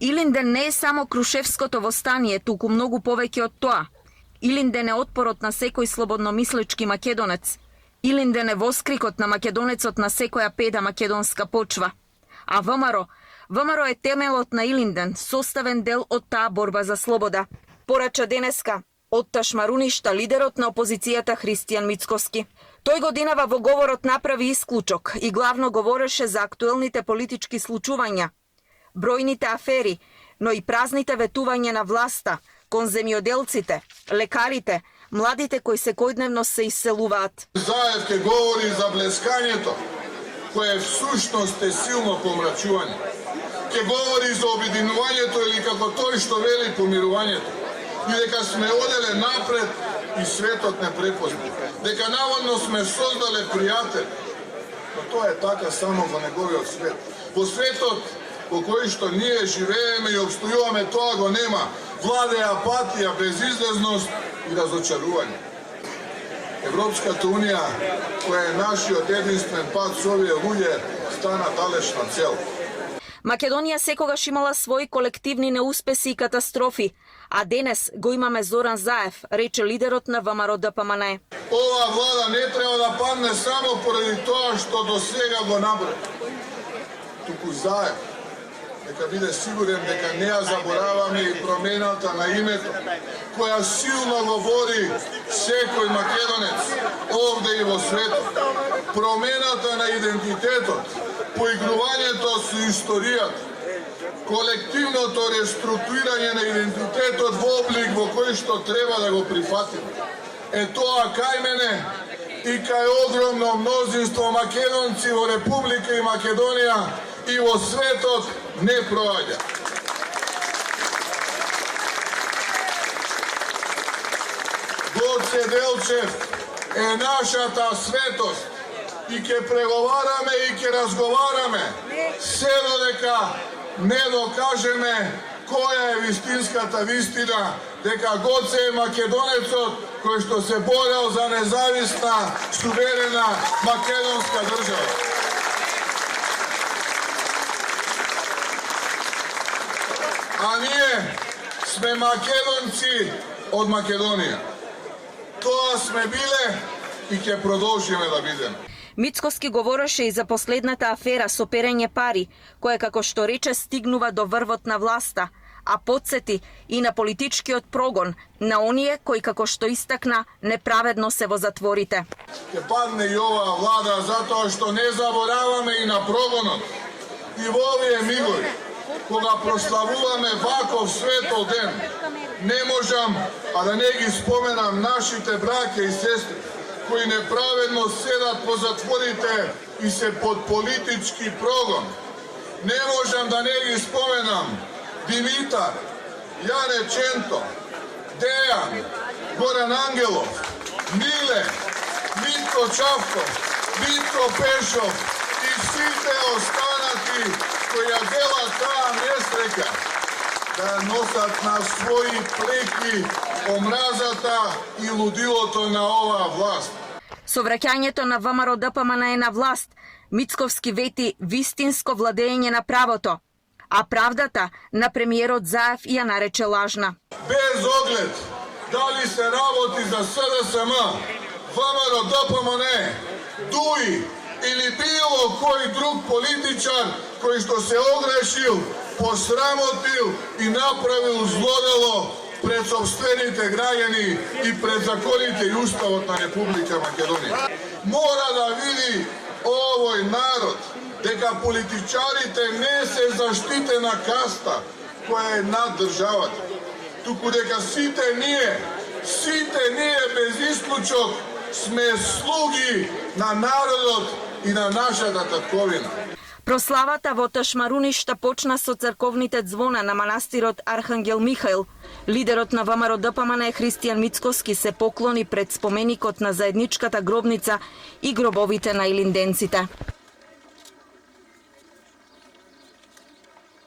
Илинден не е само Крушевското востание, туку многу повеќе од тоа. Илинден е отпорот на секој слободномислечки македонец. Илинден е воскрикот на македонецот на секоја педа македонска почва. А ВМРО е темелот на Илинден, составен дел од таа борба за слобода. Порача денеска од Ташмаруништа лидерот на опозицијата Христијан Мицкоски. Тој годинава во говорот направи исклучок и главно говореше за актуелните политички случувања, бројните афери, но и празните ветувања на власта кон земјоделците, лекарите, младите кои секојдневно се исселуваат. Заев ке говори за блескањето, кое всушност е силно помрачување. Ке говори за обединувањето или како тој што вели помирувањето. И дека сме оделе напред и светот не препозна. Дека наводно сме создале пријатели. Но тоа е така само во неговиот свет. Во светот во кој што ние живееме и обстојуваме, тоа го нема. Владе апатија, безизлезност и разочарување. Европската унија, која е нашиот единствен пат со овие луѓе, стана далечна цел. Македонија секогаш имала своји колективни неуспеси и катастрофи, а денес го имаме Зоран Заев, рече лидерот на ВМРО-ДПМНЕ. Ова влада не треба да падне само поради тоа што до сега го набре. Туку Заев нека биде сигурен дека не ја забораваме и промената на името, која силно говори секој македонец овде и во светот. Промената на идентитетот, поигрувањето со историјата, колективното реструктурирање на идентитетот во облик во кој што треба да го прифатиме. Е тоа кај мене и кај огромно мнозинство македонци во Република и Македонија и во светот не проаѓа. Гоце Делчев е нашата светост и ќе преговараме и ќе разговараме се додека не докажеме која е вистинската вистина, дека Гоце е македонецот кој што се борел за независна, суверена македонска држава. А ние сме македонци од Македонија. Тоа сме биле и ќе продолжиме да бидеме. Мицкоски говореше и за последната афера со перење пари, која како што рече стигнува до врвот на власта, а потсети и на политичкиот прогон на оние кои како што истакна неправедно се во затворите. Ке падне и оваа влада затоа што не забораваме и на прогонот. И во овие мигови, кога прославуваме ваков светол ден, не можам а да не ги споменам нашите браќа и сестри, кои неправедно седат по затворите и се под политички прогон. Не можам да не ги споменам Димитар, Јане Ченто, Дејан, Горан Ангелов, Миле, Митко Чавков, Митко Пешов и сите останати кои ја делат таа несреќа, да носат на своји плеки омразата и лудилото на оваа власт. Со враќањето на ВМРО-ДПМНЕ на власт, Мицковски вети вистинско владење на правото, а правдата на премиерот Заев ја нарече лажна. Без оглед дали се работи за СДСМ, ВМРО-ДПМНЕ, ДУИ или било кој друг политичар кој што се огрешил, посрамотил и направил злодело пред сопствените граѓани и пред законите и уставот на Република Македонија. Мора да види овој народ дека политичарите не се заштитена каста која е над државата, туку дека сите ние без исклучок сме слуги на народот и на нашата татковина. Прославата во Ташмаруништа почна со црковните ѕвона на манастирот Архангел Михаил. Лидерот на ВМРО-ДПМНЕ Христијан Мицкоски се поклони пред споменикот на заедничката гробница и гробовите на илинденците.